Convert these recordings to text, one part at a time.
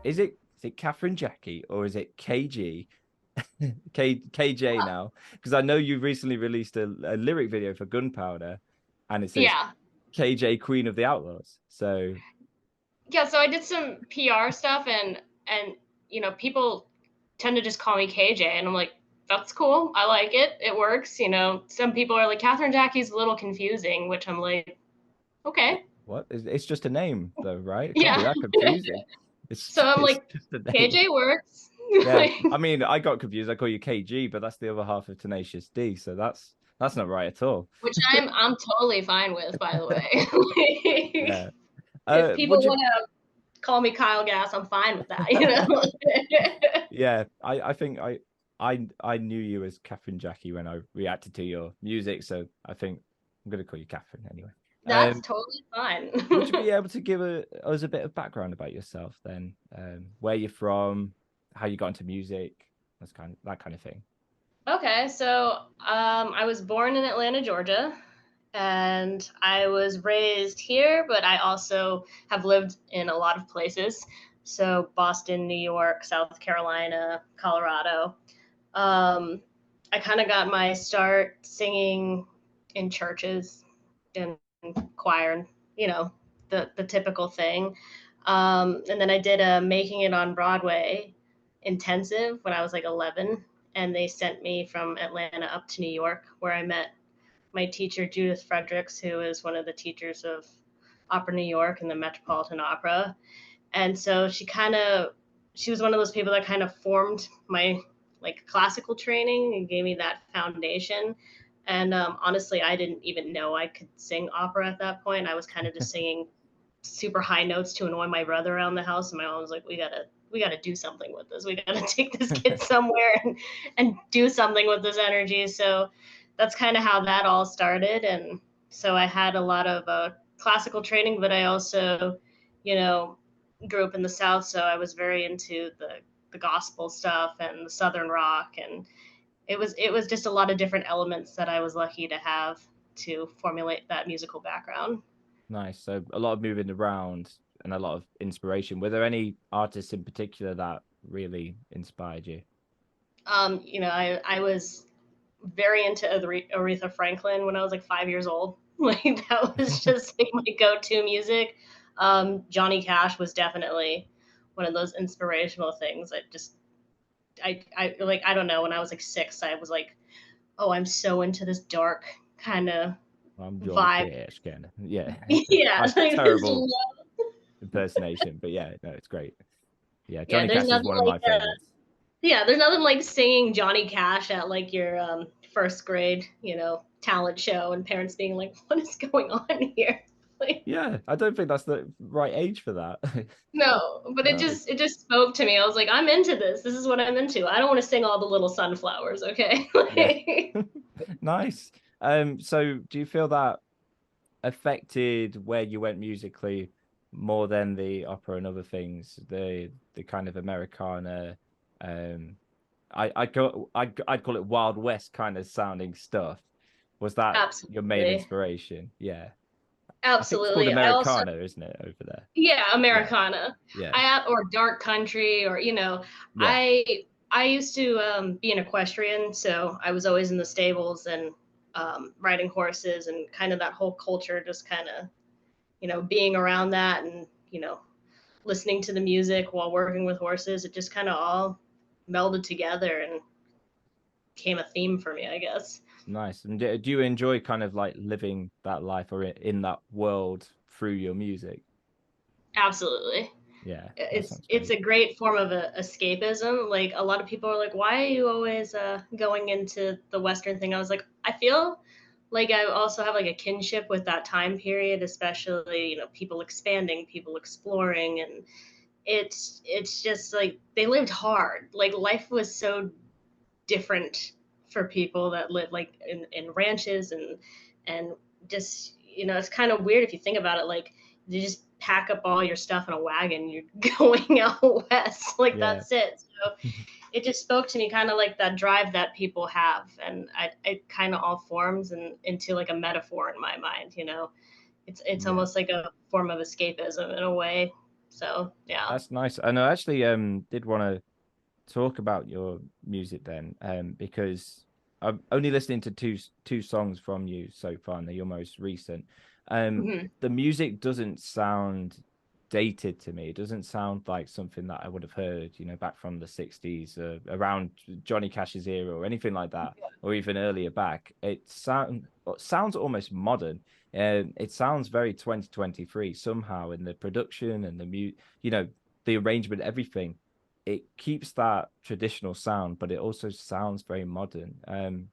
Is it Kathrine Jackie or is it KG? KJ now? Because I know you recently released a lyric video for Gunpowder and it says Yeah. KJ Queen of the Outlaws. So Yeah, so I did some PR stuff and people tend to just call me KJ and I'm like, that's cool. I like it. It works. Some people are like, Kathrine Jackie's a little confusing, which I'm like, okay. what? It's just a name though, right? It can't be Yeah. that confusing. So I'm It's like, just a name. KJ works. Yeah. I mean, I got confused. I call you KG, but that's the other half of Tenacious D, so that's not right at all. Which I'm totally fine with, by the way. Yeah. If people Would you want to call me Kyle Gass, I'm fine with that. Yeah, I think I knew you as Catherine Jackie when I reacted to your music, so I think I'm gonna call you Catherine anyway. That's Um, totally fine. would you be able to give us a bit of background about yourself then? Where you're from, how you got into music, that kind of thing. Okay, so I was born in Atlanta, Georgia, and I was raised here, but I also have lived in a lot of places. So Boston, New York, South Carolina, Colorado. Um, I kind of got my start singing in churches and choir, you know, the typical thing. And then I did a Making It on Broadway intensive when I was like 11, and they sent me from Atlanta up to New York, where I met my teacher Judith Fredericks, who is one of the teachers of Opera New York and the Metropolitan Opera. And so she was one of those people that kind of formed my like classical training and gave me that foundation. And honestly, I didn't even know I could sing opera at that point. I was kind of just singing super high notes to annoy my brother around the house, and my mom was like, "We gotta do something with this. We gotta take this kid somewhere and do something with this energy." So that's kind of how that all started. And so I had a lot of classical training, but I also, you know, grew up in the South, so I was very into the gospel stuff and the Southern rock, and it was just a lot of different elements that I was lucky to have to formulate that musical background. Nice. So a lot of moving around and a lot of inspiration. Were there any artists in particular that really inspired you? I was very into Aretha Franklin when I was like 5 years old. Like that was just like my go-to music. Johnny Cash was definitely one of those inspirational things. I don't know. When I was like 6, I was like, oh, I'm so into this dark kind of I'm Johnny vibe. Cash, kind of. Yeah. Yeah, That's like this terrible love. impersonation, but yeah, no, it's great. Yeah, Yeah, Johnny Cash is one of my favorites. there's nothing like singing Johnny Cash at like your first grade, talent show, and parents being like, "What is going on here?" Like, Yeah, I don't think that's the right age for that. no, but it No. just it just spoke to me. I was like, I'm into this. This is what I'm into. I don't want to sing all the little sunflowers, okay? Yeah. Like, Nice. So do you feel that affected where you went musically more than the opera and other things, the kind of Americana, um, I'd call it Wild West kind of sounding stuff. Was that your main absolutely. inspiration? Yeah. I think it's called Absolutely. I also Americana, isn't it, over there? Yeah, Yeah. Americana. Yeah. Or dark country, or Yeah. I used to be an equestrian, so I was always in the stables and riding horses, and kind of that whole culture, just kind of being around that, and listening to the music while working with horses. It just kind of all melded together and became a theme for me, I guess. Nice. And do you enjoy kind of like living that life or in that world through your music? Absolutely. Yeah, that it's sounds it's great. a great form of escapism. Like, a lot of people are like, why are you always going into the Western thing? I was like, I feel like I also have like a kinship with that time period, especially people expanding, people exploring, and it's just like they lived hard. Like, life was so different for people that live like in ranches, and just it's kind of weird if you think about it. Like, you just pack up all your stuff in a wagon, you're going out west, like Yeah. that's it. So it just spoke to me, kind of like that drive that people have, and it kind of all forms into like a metaphor in my mind. It's Yeah. almost like a form of escapism in a way. So yeah. That's nice. And I actually did want to talk about your music then, because I'm only listening to two songs from you so far, and they're your most recent. Mhm. The music doesn't sound dated to me. It doesn't sound like something that I would have heard, back from the 60s, around Johnny Cash's era or anything like that, or even earlier back. It sounds almost modern. It sounds very 2023 somehow in the production and you know, the arrangement, everything. It keeps that traditional sound, but it also sounds very modern.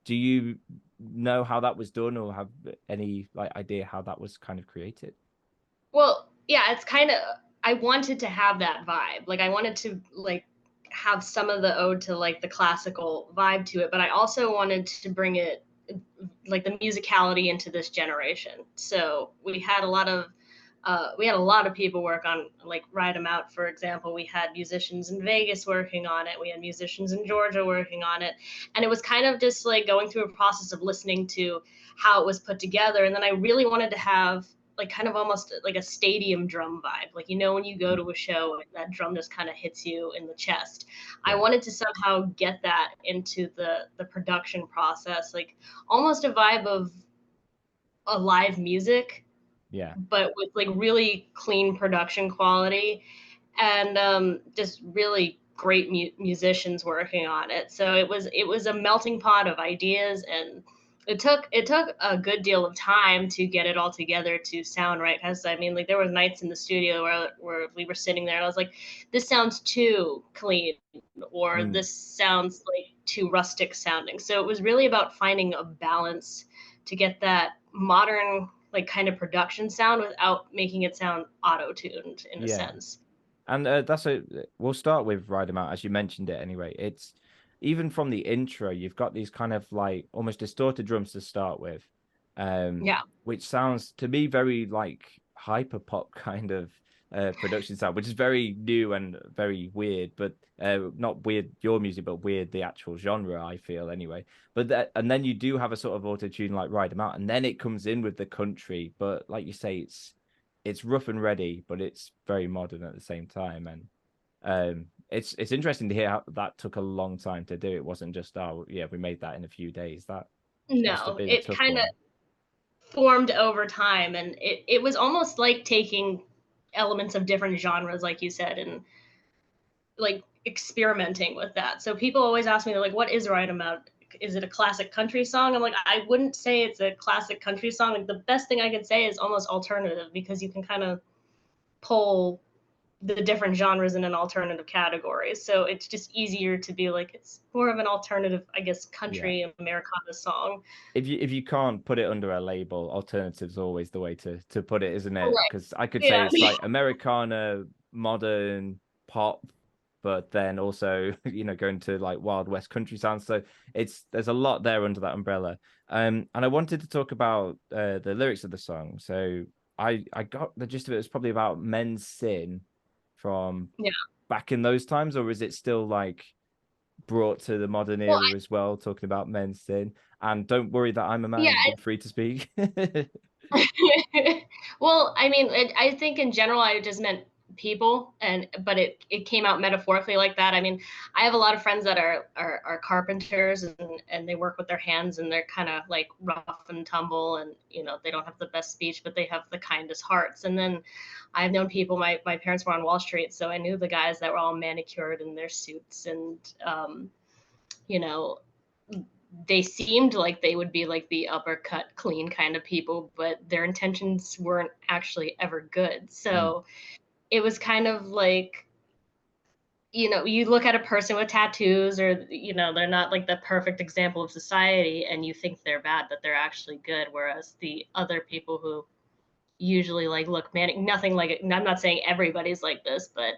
Do you know how that was done, or have any like idea how that was kind of created? Well, yeah, it's kind of, I wanted to have that vibe. Like I wanted to like have some of the ode to like the classical vibe to it, but I also wanted to bring it like the musicality into this generation. So we had a lot of people work on like Ride 'em Out, for example. We had musicians in Vegas working on it. We had musicians in Georgia working on it. And it was kind of just like going through a process of listening to how it was put together. And then I really wanted to have like kind of almost like a stadium drum vibe. Like, when you go to a show, that drum just kind of hits you in the chest. I Yeah, wanted to somehow get that into the production process, like almost a vibe of a live music, yeah, but with like really clean production quality and just really great musicians working on it. So it was a melting pot of ideas, and it took a good deal of time to get it all together to sound right. Because I mean, like there were nights in the studio where we were sitting there, and I was like, this sounds too clean, or mm, this sounds like too rustic sounding. So it was really about finding a balance to get that modern like kind of production sound without making it sound auto tuned in a yeah. sense. And we'll start with Ride 'em Out, as you mentioned it anyway. It's even from the intro, you've got these kind of like almost distorted drums to start with, Yeah. which sounds to me very like hyper pop kind of production sound, which is very new and very weird, but not weird your music, but weird the actual genre, I feel anyway. And then you do have a sort of auto tune like Ride 'em Out, and then it comes in with the country, but like you say, it's rough and ready, but it's very modern at the same time. And it's interesting to hear how that took a long time to do. It wasn't just, oh yeah, we made that in a few days. That must have No, been a it tough kind of one. formed over time, and it was almost like taking elements of different genres, like you said, and like experimenting with that. So people always ask me, they're like, what is Right About? Is it a classic country song? I'm like, I wouldn't say it's a classic country song. Like the best thing I could say is almost alternative, because you can kind of pull the different genres in an alternative category. So it's just easier to be like, it's more of an alternative, I guess, Yeah. country Americana song. If you can't put it under a label, alternative's always the way to put it, isn't it? Right. Because I could say Yeah. it's like Americana, modern, pop, but then also, going to like Wild West country sounds. So there's a lot there under that umbrella. And I wanted to talk about the lyrics of the song. So I got the gist of it. It's probably about men's sin from Yeah. back in those times, or is it still like brought to the modern Well, era as well, talking about men's sin? And don't worry that I'm a yeah. man, you're free to speak. Well, I mean, I think in general, I just meant people, and but it came out metaphorically like that. I mean, I have a lot of friends that are carpenters, and they work with their hands, and they're kind of like rough and tumble, and they don't have the best speech, but they have the kindest hearts. And then I've known people. My parents were on Wall Street, so I knew the guys that were all manicured in their suits, and you know they seemed like they would be like the uppercut clean kind of people, but their intentions weren't actually ever good. Mm, So it was kind of like, you look at a person with tattoos, or they're not like the perfect example of society, and you think they're bad, but they're actually good. Whereas the other people who usually like look manic, nothing like it. I'm not saying everybody's like this, but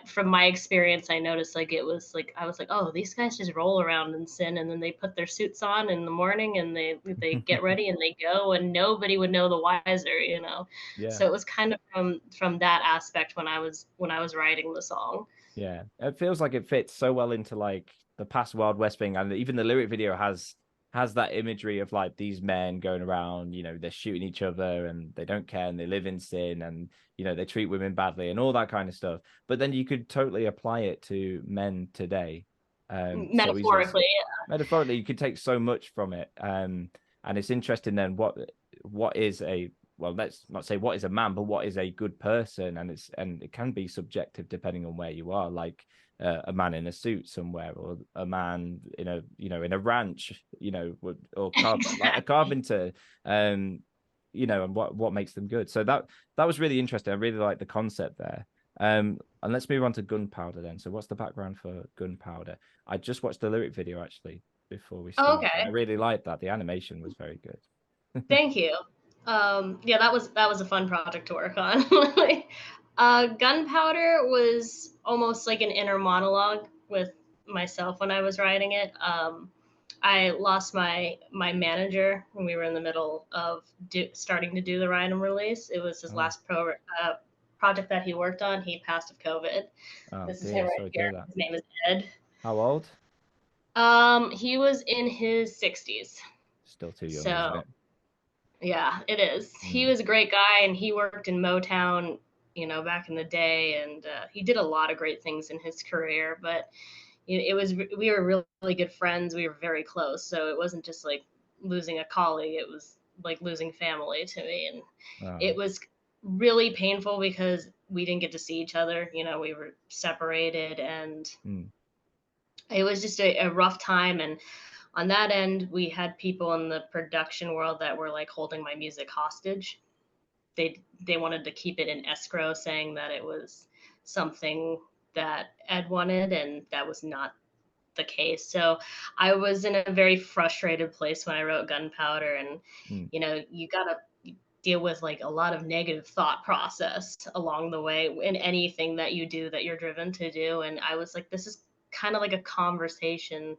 from my experience, I noticed like it was like I was like, oh, these guys just roll around in sin, and then they put their suits on in the morning, and they get ready and they go, and nobody would know the wiser. yeah. So it was kind of from that aspect when I was writing the song. Yeah, it feels like it fits so well into like the past Wild West thing, and even the lyric video has has that imagery of like these men going around, they're shooting each other and they don't care and they live in sin and they treat women badly and all that kind of stuff. But then you could totally apply it to men today, so easily. Metaphorically. Metaphorically, you could take so much from it. And it's interesting then what is a, well, let's not say what is a man, but what is a good person, and it can be subjective depending on where you are. Like a man in a suit somewhere, or a man in a in a ranch, or like a Exactly. carpenter, and what makes them good. So that was really interesting. I really like the concept there. And let's move on to Gunpowder then. So what's the background for Gunpowder? I just watched the lyric video actually before we Oh, started. I okay. really liked that. The animation was very good. Thank you. Yeah, that was a fun project to work on. Gunpowder was almost like an inner monologue with myself when I was writing it. I lost my manager when we were in the middle of starting to do the write and release. It was his Oh, last project that he worked on. He passed of COVID. oh This is him dear, right sorry to here. hear that. His name is Ed. How old? He was in his 60s. Still too young, isn't So it? yeah, it is. He Mm. was a great guy, and he worked in Motown, back in the day, and he did a lot of great things in his career. But it was we were really good friends. We were very close, so it wasn't just like losing a colleague. It was like losing family to me, and Oh. it was really painful because we didn't get to see each other. We were separated, and Mm. it was just a rough time. And on that end, we had people in the production world that were like holding my music hostage. They wanted to keep it in escrow, saying that it was something that Ed wanted, and that was not the case. So I was in a very frustrated place when I wrote Gunpowder, and Mm. you gotta deal with like a lot of negative thought process along the way in anything that you do that you're driven to do. And I was like, this is kind of like a conversation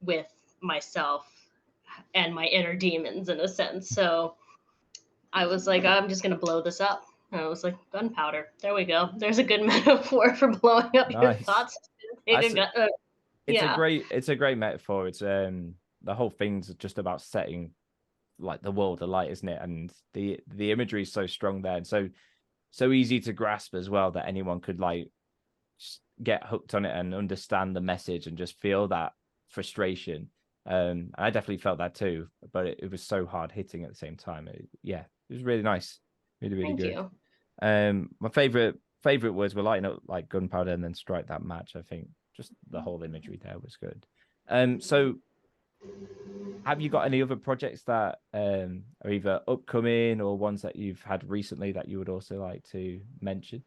with myself and my inner demons in a sense. So I was like, I'm just gonna blow this up. And I was like, gunpowder. There we go. There's a good metaphor for blowing up your Nice. thoughts. I Take a gun. Yeah. it's a great metaphor. It's the whole thing's just about setting like the world alight, isn't it? And the imagery is so strong there, and so easy to grasp as well, that anyone could like get hooked on it and understand the message and just feel that frustration. I definitely felt that too, but it was so hard hitting at the same time. Yeah, it was really nice, really really Thank good. you. My favorite words were lighting up like gunpowder and then strike that match. I think just the whole imagery there was good. So have you got any other projects that are either upcoming or ones that you've had recently that you would also like to mention?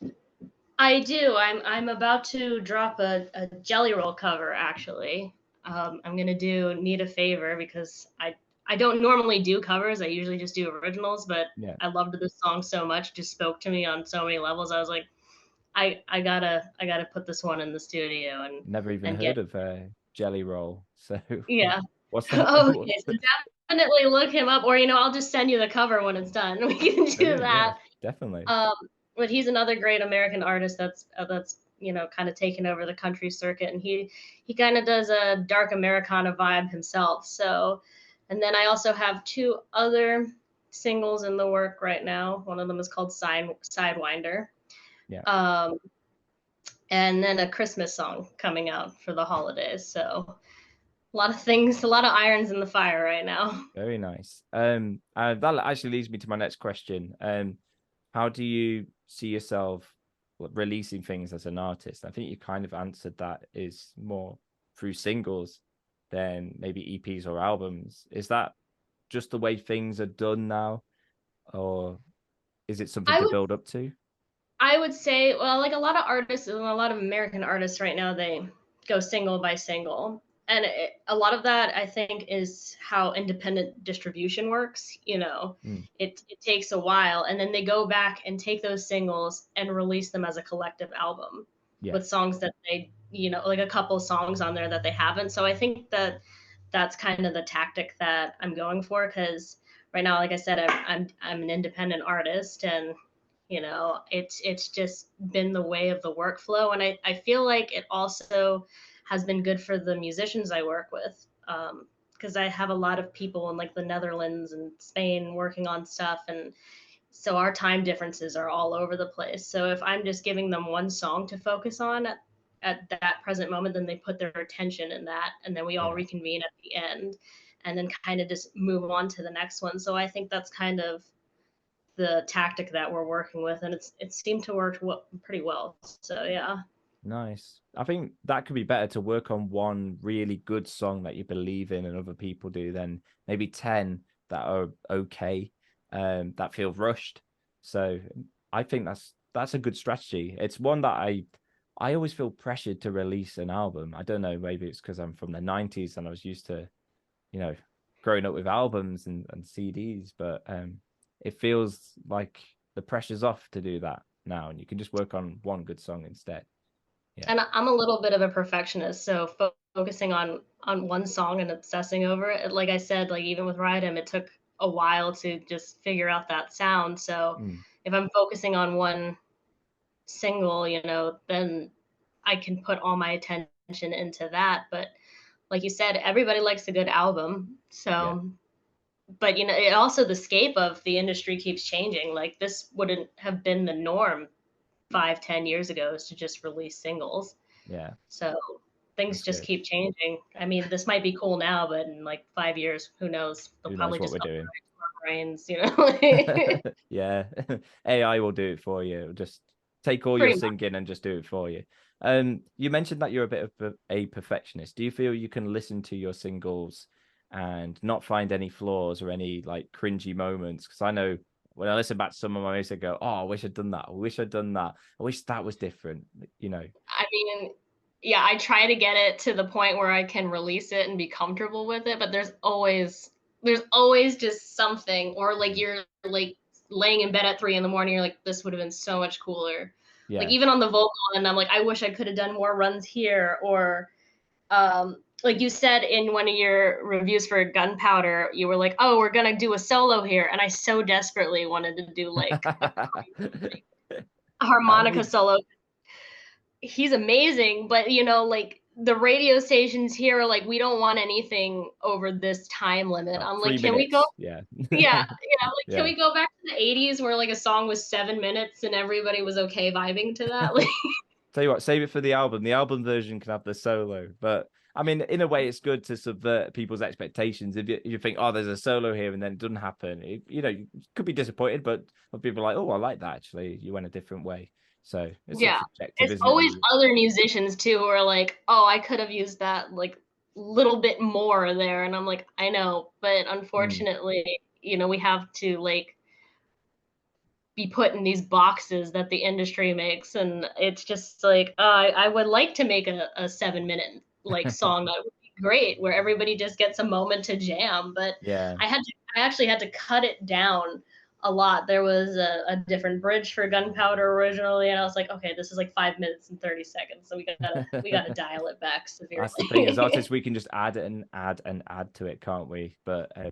I do. I'm about to drop a jelly roll cover actually. I'm gonna do Need a Favor because I don't normally do covers. I usually just do originals, but Yeah, I loved this song so much, it just spoke to me on so many levels. I was like, I gotta put this one in the studio never even and get heard of jelly roll. So yeah. what's that? Okay, so definitely look him up, or I'll just send you the cover when it's done. We can do Brilliant, yeah, that. definitely. Um, but he's another great American artist that's kind of taken over the country circuit, and he kind of does a dark Americana vibe himself. So, and then I also have two other singles in the work right now. One of them is called Sidewinder, Yeah, um, and then a Christmas song coming out for the holidays. So a lot of things, a lot of irons in the fire right now. very nice. That actually leads me to my next question. How do you see yourself releasing things as an artist? I think you kind of answered that is more through singles than maybe EPs or albums. Is that just the way things are done now, or is it something I to would build up to? I would say, well, like a lot of artists and a lot of American artists right now, they go single by single. And a lot of that, I think, is how independent distribution works. Mm, It takes a while, and then they go back and take those singles and release them as a collective album yeah, with songs that they, like a couple songs on there that they haven't. So I think that that's kind of the tactic that I'm going for because right now, like I said, I'm an independent artist, and it's just been the way of the workflow. And I feel like it also has been good for the musicians I work with, because I have a lot of people in like the Netherlands and Spain working on stuff, and so our time differences are all over the place. So if I'm just giving them one song to focus on at that present moment, then they put their attention in that, and then we all Yeah. reconvene at the end, and then kind of just move on to the next one. So I think that's kind of the tactic that we're working with, and it seemed to work pretty well. So yeah. Nice. I think that could be better to work on one really good song that you believe in and other people do than maybe 10 that are okay, that feel rushed. So I think that's a good strategy. It's one that I always feel pressured to release an album. I don't know, maybe it's because I'm from the 90s and I was used to, you know, growing up with albums and CDs, but it feels like the pressure's off to do that now, and you can just work on one good song instead. Yeah. And I'm a little bit of a perfectionist, so focusing on one song and obsessing over it, like I said, like even with Ride 'Em, it took a while to just figure out that sound. So Mm. if I'm focusing on one single, then I can put all my attention into that. But like you said, everybody likes a good album. Yeah. So, but it also, the scape of the industry keeps changing. Like this wouldn't have been the norm 5, 10 years ago, is to just release singles. Yeah. So things That's just good. keep changing. I mean, this might be cool now, but in like 5 years, who knows? They'll Who knows probably what just we're doing? upgrade our brains. Yeah. AI will do it for you. It'll just take all your Pretty much. singing and just do it for you. You mentioned that you're a bit of a perfectionist. Do you feel you can listen to your singles and not find any flaws or any like cringy moments? Because I know when I listen back to some of my music, I go, "Oh, I wish I'd done that. I wish I'd done that. I wish that was different." You know. I mean, yeah, I try to get it to the point where I can release it and be comfortable with it, but there's always just something, or like you're like laying in bed at 3 in the morning, you're like, this would have been so much cooler. Like Yeah. even on the vocal, and I'm like, I wish I could have done more runs here, or like you said in one of your reviews for Gunpowder, you were like, oh, we're gonna do a solo here, and I so desperately wanted to do like a I harmonica mean, solo. He's amazing, but like the radio stations here are like, we don't want anything over this time limit. oh, I'm like, three can we go? minutes. Yeah. Yeah, like, can Yeah. we go back to the 80s where like a song was 7 minutes and everybody was okay vibing to that? Like, Tell you what, save it for the album. The album version can have the solo, but I mean, in a way, it's good to subvert people's expectations. If you think, oh, there's a solo here, and then it doesn't happen, you could be disappointed. But people are like, oh, I like that. Actually, you went a different way. So it's all yeah, subjective, it's isn't always it? other musicians too who are like, oh, I could have used that like little bit more there, and I'm like, I know, but Mm, unfortunately, we have to like be put in these boxes that the industry makes, and it's just like, I would like to make a 7 minute like song that would be great, where everybody just gets a moment to jam. But yeah. I actually had to cut it down a lot. There was a different bridge for Gunpowder originally, and I was like, okay, this is like 5 minutes and 30 seconds, so we gotta dial it back That's the thing. As severely. artists, we can just add and add and add to it, can't we? But I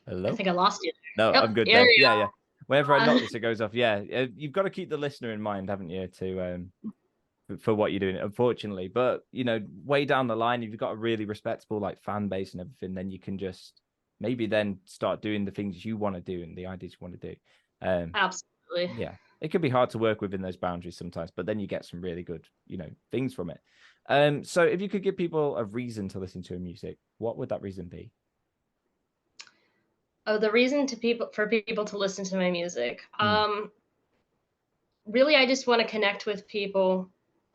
hello. think I lost you No, there. I'm Yep, good there then. you Yeah, yeah. Whenever I knock go. this, it goes off. Yeah, you've got to keep the listener in mind, haven't you, to for what you're doing, unfortunately. But way down the line, if you've got a really respectable like fan base and everything, then you can just maybe then start doing the things you want to do and the ideas you want to do. Absolutely. Yeah, it can be hard to work within those boundaries sometimes, but then you get some really good, things from it. So if you could give people a reason to listen to a music, what would that reason be? Oh, the reason for people to listen to my music. Mm, Really, I just want to connect with people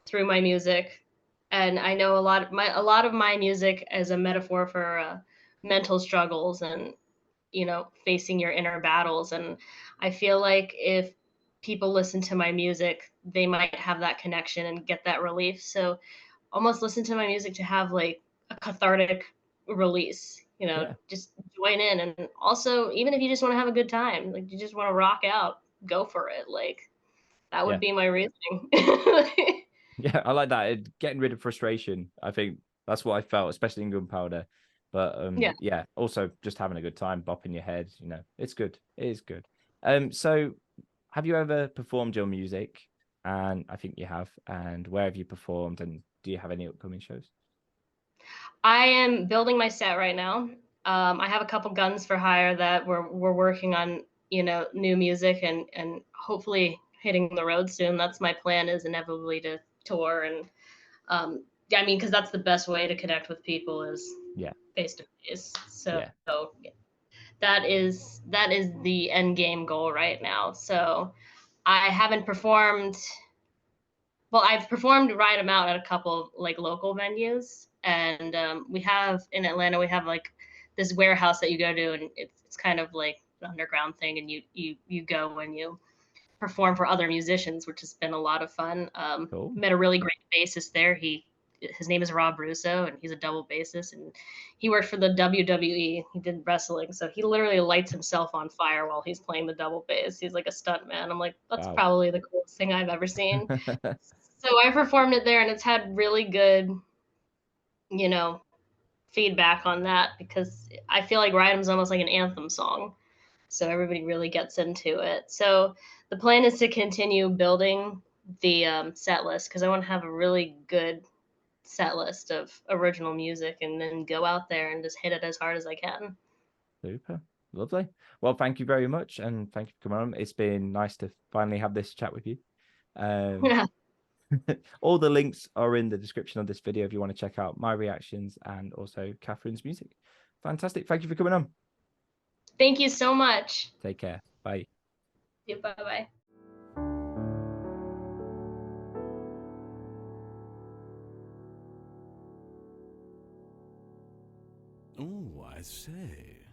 through my music, and I know a lot of my music as a metaphor for mental struggles, and facing your inner battles. And I feel like if people listen to my music, they might have that connection and get that relief. So almost listen to my music to have like a cathartic release. yeah, Just join in, and also even if you just want to have a good time, like you just want to rock out, go for it. Like that would yeah. be my reasoning. Yeah, I like that. Getting rid of frustration. I think that's what I felt, especially in Gunpowder. But Yeah. yeah, also just having a good time, bopping your head, it's good. It is good. So have you ever performed your music? And I think you have. And where have you performed? And do you have any upcoming shows? I am building my set right now. I have a couple guns for hire that we're working on, new music and hopefully hitting the road soon. That's my plan, is inevitably to tour. And yeah, I mean, because that's the best way to connect with people, is Yeah. face to face. So Yeah. that is the end game goal right now. So I haven't performed. Well, I've performed right amount at a couple like local venues, and we have in Atlanta, we have like this warehouse that you go to, and it's kind of like an underground thing, and you go and you perform for other musicians, which has been a lot of fun. Cool. Met a really great bassist there. His name is Rob Russo, and he's a double bassist, and he worked for the WWE. He did wrestling, so he literally lights himself on fire while he's playing the double bass. He's like a stunt man. I'm like, that's Wow. probably the coolest thing I've ever seen. So I performed it there, and it's had really good, you know, feedback on that, because I feel like Ride 'Em's almost like an anthem song. So everybody really gets into it. So the plan is to continue building the set list, because I want to have a really good set list of original music, and then go out there and just hit it as hard as I can. Super. Lovely. Well, thank you very much. And thank you for coming on. It's been nice to finally have this chat with you. Um, Yeah. all the links are in the description of this video if you want to check out my reactions and also Kathrine's music. Fantastic. Thank you for coming on. Thank you so much. Take care. Bye. Bye bye. Oh, I say.